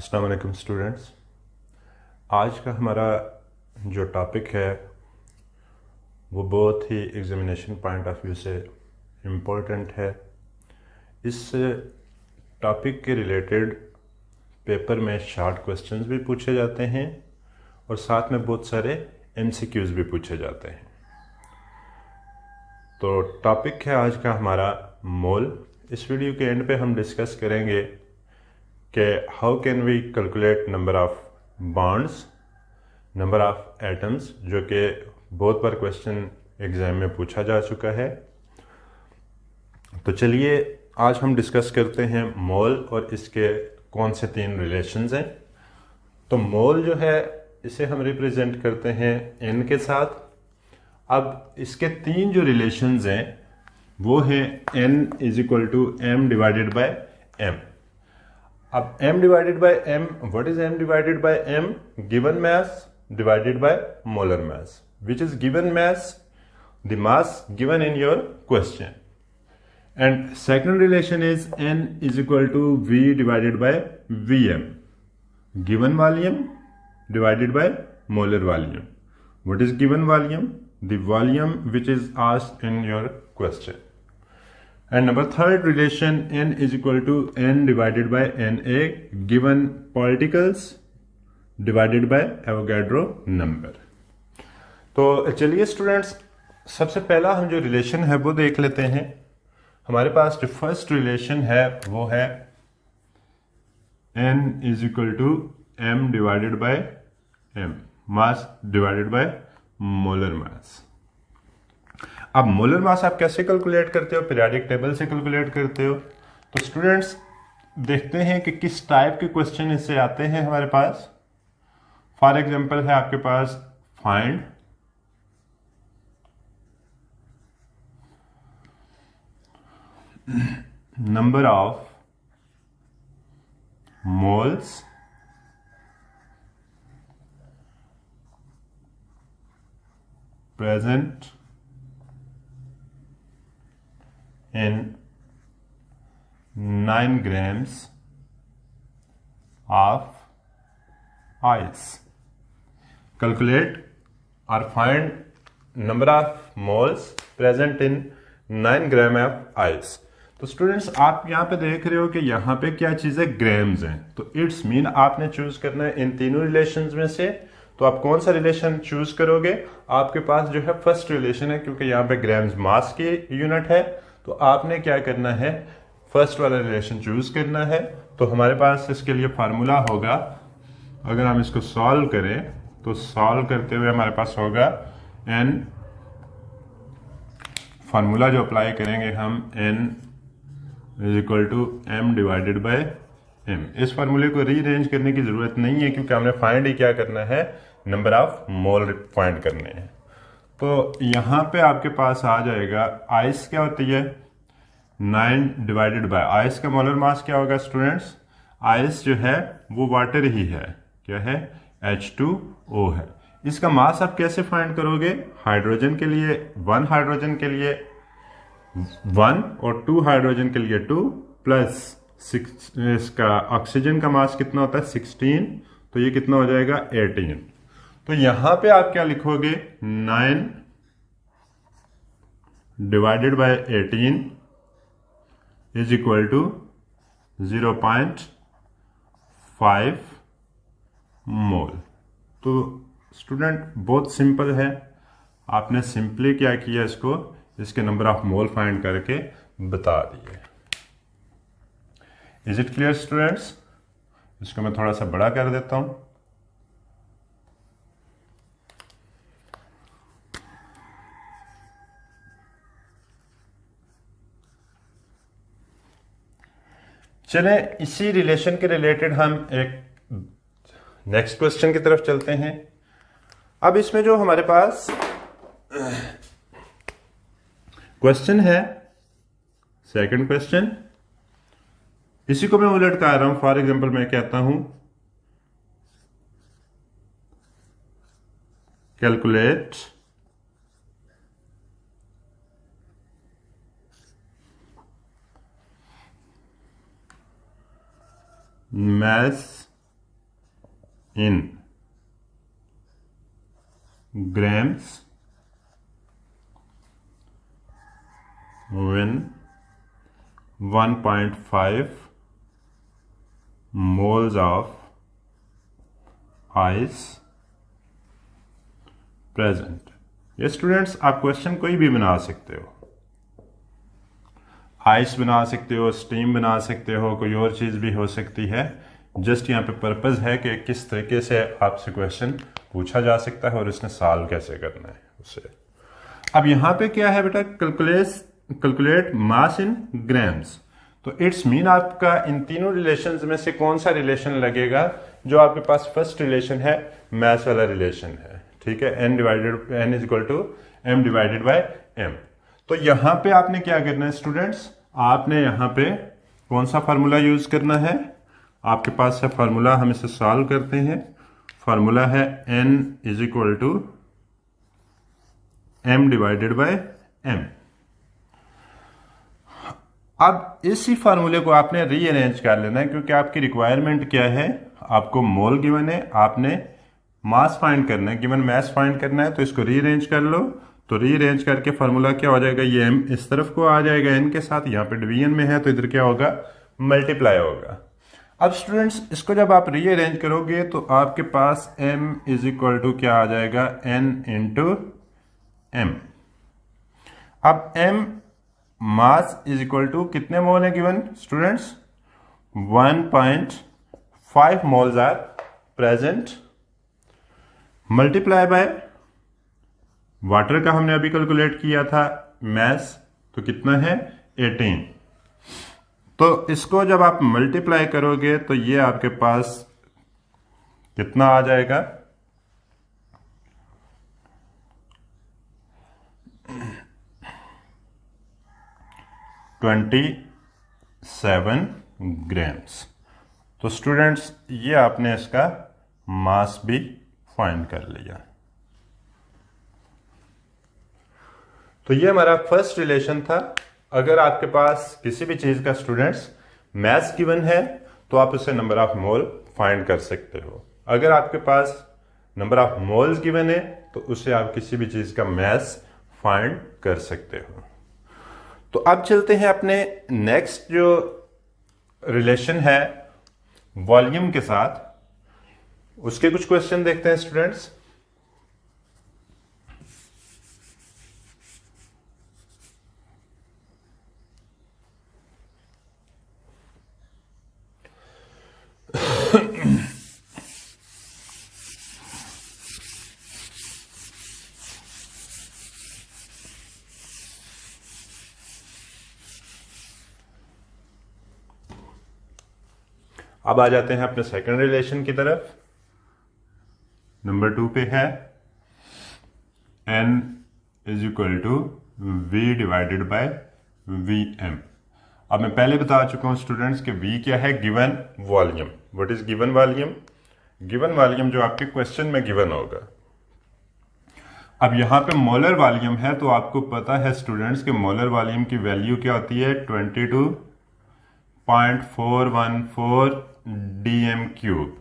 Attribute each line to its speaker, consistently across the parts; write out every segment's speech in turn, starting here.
Speaker 1: अस्सलाम वालेकुम स्टूडेंट्स। आज का हमारा जो टॉपिक है वो बहुत ही एग्जामिनेशन पॉइंट ऑफ व्यू से इम्पोर्टेंट है। इस टॉपिक के रिलेटेड पेपर में शॉर्ट क्वेश्चंस भी पूछे जाते हैं और साथ में बहुत सारे एमसीक्यूज भी पूछे जाते हैं। तो टॉपिक है आज का हमारा मोल। इस वीडियो के एंड पे हम डिस्कस करेंगे कि how can we calculate number of bonds, number of atoms, जो कि बहुत बार क्वेश्चन एग्जाम में पूछा जा चुका है। तो चलिए आज हम डिस्कस करते हैं मोल और इसके कौन से 3 रिलेशंस हैं। तो मोल जो है इसे हम रिप्रेजेंट करते हैं n के साथ। अब इसके 3 जो रिलेशंस हैं वो हैं n is equal to m divided by m। अब m divided by m, what is m divided by m? Given mass divided by molar mass, which is given mass, the mass given in your question. And second relation is n is equal to v divided by vm, given volume divided by molar volume. What is given volume? The volume which is asked in your question. And number third relation, n is equal to n divided by na, given particles divided by Avogadro number. तो चलिए students, सबसे पहला हम जो relation है वो देख लेते हैं। हमारे पास जो फर्स्ट रिलेशन है वो है n is equal to m divided by m, mass divided by molar mass. अब मोलर मास आप कैसे कैलकुलेट करते हो? पीरियोडिक टेबल से कैलकुलेट करते हो। तो स्टूडेंट्स देखते हैं कि किस टाइप के क्वेश्चन इससे आते हैं हमारे पास। फॉर एग्जांपल है आपके पास find number of moles present in 9 grams of ice. Calculate or find number of moles present in 9 gram of ice. तो स्टूडेंट्स आप यहाँ पे देख रहे हो कि यहाँ पे क्या चीज़ है? ग्राम्स हैं। तो इट्स मीन आपने चूज करना है इन तीनों रिलेशंस में से। तो आप कौन सा रिलेशन चूज करोगे? आपके पास जो है फर्स्ट रिलेशन है, क्योंकि यहाँ पे ग्राम्स मास की यूनिट है। तो आपने क्या करना है? फर्स्ट वाला रिलेशन चूज करना है। तो हमारे पास इसके लिए फार्मूला होगा, अगर हम इसको सॉल्व करें तो सॉल्व करते हुए हमारे पास होगा n, फार्मूला जो अप्लाई करेंगे हम n is equal to m divided by m। इस फार्मूले को रीअरेंज करने की जरूरत नहीं है, क्योंकि हमने फाइंड ही क्या करना है? नंबर ऑफ मोल फाइंड करने हैं। तो यहां पे आपके पास आ जाएगा आइस क्या होती है? 9 डिवाइडेड बाय आइस का मोलर मास क्या होगा स्टूडेंट्स? आइस जो है वो वाटर ही है, क्या है? H2O है। इसका मास आप कैसे फाइंड करोगे? हाइड्रोजन के लिए 1, हाइड्रोजन के लिए 1 और 2 हाइड्रोजन के लिए 2 प्लस 6, इसका ऑक्सीजन का मास कितना होता है? 16। तो ये कितना हो जाएगा? 18। तो यहां पे आप क्या लिखोगे? 9 divided by 18 is equal to 0.5 mole. तो स्टूडेंट बहुत सिंपल है, आपने सिंपली क्या किया? इसको इसके नंबर ऑफ मोल फाइंड करके बता दिए। Is it clear students? इसको मैं थोड़ा सा बड़ा कर देता हूं। चले इसी रिलेशन के रिलेटेड हम एक नेक्स्ट क्वेश्चन की तरफ चलते हैं। अब इसमें जो हमारे पास क्वेश्चन है, सेकंड क्वेश्चन, इसी को मैं उलट कर रहा हूं। फॉर एग्जांपल मैं कहता हूं calculate mass in grams when 1.5 moles of ice present। ये स्टूडेंट्स आप क्वेश्चन कोई भी बना सकते हो, आइस बना सकते हो, स्टीम बना सकते हो, कोई और चीज़ भी हो सकती है। जस्ट यहाँ पे पर्पज़ है कि किस तरीके से आपसे क्वेश्चन पूछा जा सकता है और इसने सॉल्व कैसे करना है उसे। अब यहाँ पे क्या है बेटा, कैलकुलेट मास इन ग्राम्स। तो इट्स मीन आपका इन तीनों रिलेशंस में से कौन सा रिलेशन लगेगा, जो आपके पास फर्स्ट रिलेशन है मैथ वाला रिलेशन है, ठीक है। n is equal to m divided by m। तो यहां पे आपने क्या करना है स्टूडेंट्स, आपने यहां पे कौन सा फार्मूला यूज करना है, आपके पास है फार्मूला, हम इसे सॉल्व करते हैं। फार्मूला है n is equal to m divided by m। अब इसी फार्मूले को आपने रीअरेंज कर लेना है, क्योंकि आपकी रिक्वायरमेंट क्या है, आपको मोल गिवन है, आपने मास फाइंड करना है, गिवन मास फाइंड करना है। तो इसको रीअरेंज कर लो। तो रीअरेंज करके फार्मूला क्या हो जाएगा, ये m इस तरफ को आ जाएगा n के साथ, यहाँ पे डिवीजन में है तो इधर क्या होगा, मल्टीप्लाई होगा। अब स्टूडेंट्स इसको जब आप रीअरेंज करोगे तो आपके पास m इज इक्वल टू क्या आ जाएगा, n इंटू m। अब m mass is equal to कितने मोल है given students, 1.5 moles are present, multiply by water का हमने अभी कैलकुलेट किया था मैस, तो कितना है 18। तो इसको जब आप मल्टीप्लाई करोगे तो ये आपके पास कितना आ जाएगा, 27 ग्राम्स। तो स्टूडेंट्स ये आपने इसका मास भी फाइंड कर लिया। तो ये हमारा फर्स्ट रिलेशन था। अगर आपके पास किसी भी चीज का स्टूडेंट्स मैस गिवन है तो आप उससे नंबर ऑफ मोल फाइंड कर सकते हो। अगर आपके पास नंबर ऑफ मोल्स गिवन है तो उससे आप किसी भी चीज का मैस फाइंड कर सकते हो। तो अब चलते हैं अपने नेक्स्ट जो रिलेशन है वॉल्यूम के साथ, उसके कुछ क्वेश्चन देखते हैं स्टूडेंट्स। अब आ जाते हैं अपने सेकंड रिलेशन की तरफ। नंबर 2 पे है n is equal to v divided by vm। अब मैं पहले बता चुका हूं स्टूडेंट्स कि v क्या है, given volume. What is given volume, given volume जो आपके क्वेश्चन में गिवन होगा। अब यहां पे मोलर वॉल्यूम है तो आपको पता है स्टूडेंट्स कि मोलर वॉल्यूम की वैल्यू क्या होती है, 22.414 dm क्यूब।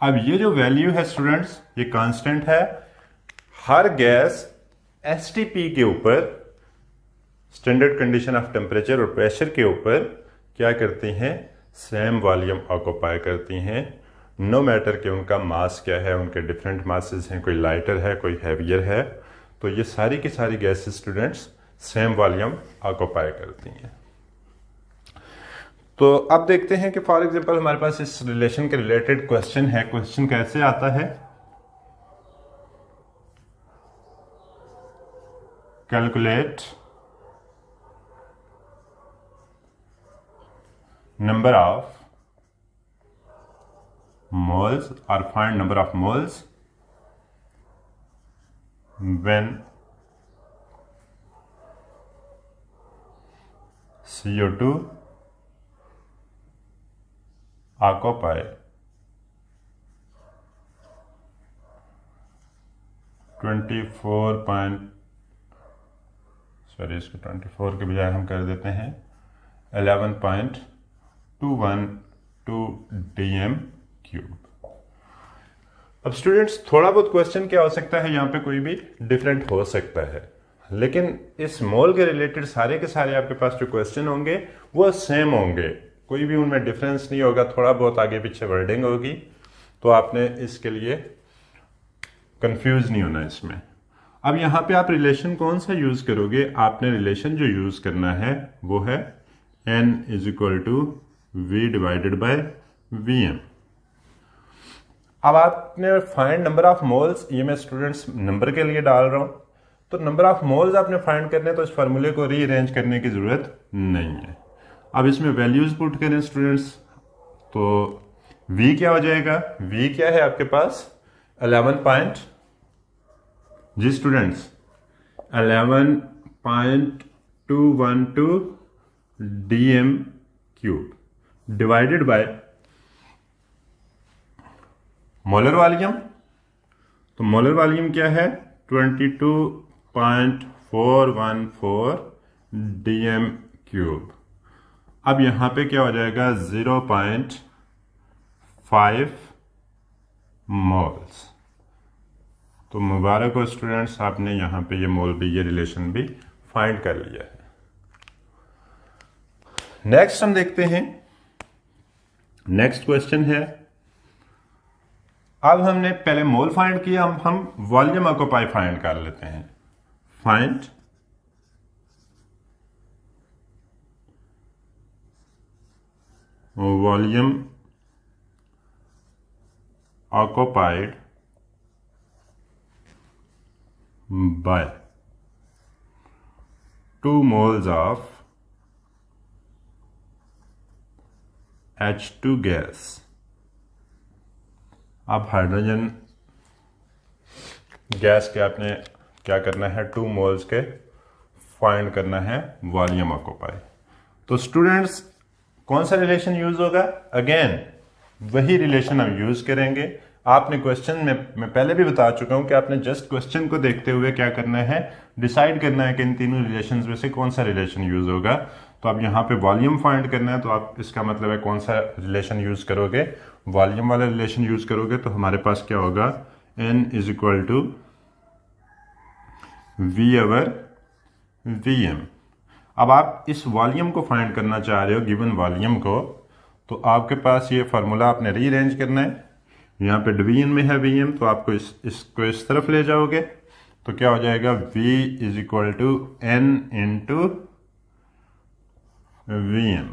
Speaker 1: अब ये जो वैल्यू है स्टूडेंट्स ये कांस्टेंट है। हर गैस एसटीपी के ऊपर, स्टैंडर्ड कंडीशन ऑफ टेम्परेचर और प्रेशर के ऊपर क्या करती हैं, सेम वॉल्यूम ऑक्यूपाई करती हैं, नो मैटर कि उनका मास क्या है, उनके डिफरेंट मासेस हैं, कोई लाइटर है कोई हैवियर है। तो ये सारी की सारी gases students same volume occupy करती हैं। तो अब देखते हैं कि फॉर एग्जांपल हमारे पास इस रिलेशन के रिलेटेड क्वेश्चन है। क्वेश्चन कैसे आता है, calculate number of moles or find number of moles when CO2 occupy 24 के बजाय हम कर देते हैं 11.212 dm क्यूब। अब स्टूडेंट्स थोड़ा बहुत क्वेश्चन क्या हो सकता है, यहाँ पे कोई भी डिफरेंट हो सकता है, लेकिन इस मोल के रिलेटेड सारे के सारे आपके पास जो क्वेश्चन होंगे वो सेम होंगे, कोई भी उनमें डिफरेंस नहीं होगा, थोड़ा बहुत आगे पीछे वर्डिंग होगी, तो आपने इसके लिए कंफ्यूज नहीं होना इसमें। अब यहाँ पे आप रिलेशन कौन सा यूज करोगे, आपने रिलेशन जो यूज करना है वो है n is equal to v divided by vm। अब आपने फाइंड नंबर ऑफ मोल्स, ये मैं स्टूडेंट्स नंबर के लिए डाल रहा हूं, तो नंबर ऑफ मोल्स आपने फाइंड करने, तो इस फार्मूले को रीअरेंज करने की जरूरत नहीं है। अब इसमें वैल्यूज पुट करें स्टूडेंट्स, तो v क्या हो जाएगा, v क्या है आपके पास 11 g students 11.212 dm cube divided by molar volume, तो मोलर वॉल्यूम क्या है 22.414 dm क्यूब। अब यहां पे क्या हो जाएगा 0.5 मोल्स। तो मुबारक हो स्टूडेंट्स, आपने यहां पे ये मोल भी, ये रिलेशन भी फाइंड कर लिया है। नेक्स्ट हम देखते हैं, नेक्स्ट क्वेश्चन है, अब हमने पहले मोल फाइंड किया, अब हम वॉल्यूम ऑक्यूपाई फाइंड कर लेते हैं। Find volume occupied by 2 moles of H2 gas. अब हाइड्रोजन गैस के आपने क्या करना है, 2 मोल्स के फाइंड करना है वॉल्यूम ऑक्यूपाई। तो स्टूडेंट्स कौन सा रिलेशन यूज होगा, अगेन वही रिलेशन हम यूज करेंगे। आपने क्वेश्चन में मैं पहले भी बता चुका हूं कि आपने जस्ट क्वेश्चन को देखते हुए क्या करना है, डिसाइड करना है कि इन तीनों रिलेशंस में से कौन सा रिलेशन यूज होगा। तो अब यहाँ पे वॉल्यूम फाइंड करना है, तो आप इसका मतलब है कौन सा रिलेशन यूज करोगे, वॉल्यूम वाला रिलेशन यूज करोगे। तो हमारे पास क्या होगा n is equal to v over vm। अब आप इस वॉल्यूम को फाइंड करना चाह रहे हो, गिवन वॉल्यूम को, तो आपके पास ये फार्मूला आपने रीअरेंज करना है। यहाँ पे डिवीजन में है vm, तो आपको इसको इस तरफ ले जाओगे, तो क्या हो जाएगा v is equal to n into vm।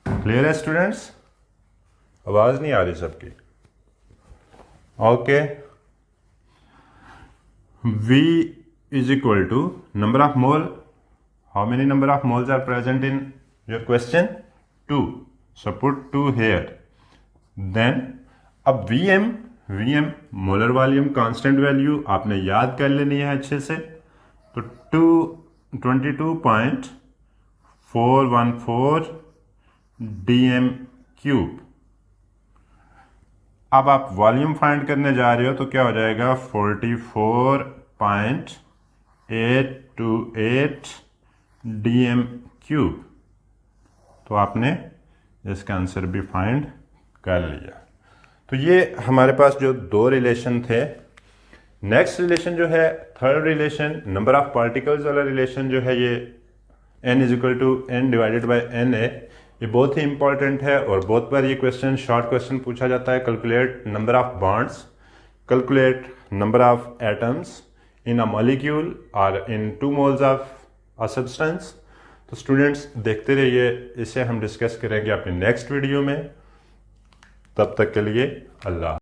Speaker 1: Clear है स्टूडेंट्स, आवाज नहीं आ रही सबकी, okay. v is equal to number of mole, how many number of moles are present in your question, 2, so put 2 here। Then अब Vm molar volume constant value आपने याद कर लेनी है अच्छे से, तो 22.414 dm क्यूब। अब आप वॉल्यूम फाइंड करने जा रहे हो, तो क्या हो जाएगा 44.828 dm क्यूब। तो आपने इसका आंसर भी फाइंड कर लिया। तो ये हमारे पास जो 2 रिलेशन थे। नेक्स्ट रिलेशन जो है third relation, number of particles वाला रिलेशन जो है, ये n is equal to n divided by n है। ये बहुत ही इंपॉर्टेंट है और बहुत बार ये क्वेश्चन, शॉर्ट क्वेश्चन पूछा जाता है। Calculate number of bonds, calculate number of atoms in a molecule और इन 2 मोल्स ऑफ अ सब्सटेंस। तो स्टूडेंट्स देखते रहिए, इसे हम डिस्कस करेंगे अपनी नेक्स्ट वीडियो में। तब तक के लिए अल्लाह।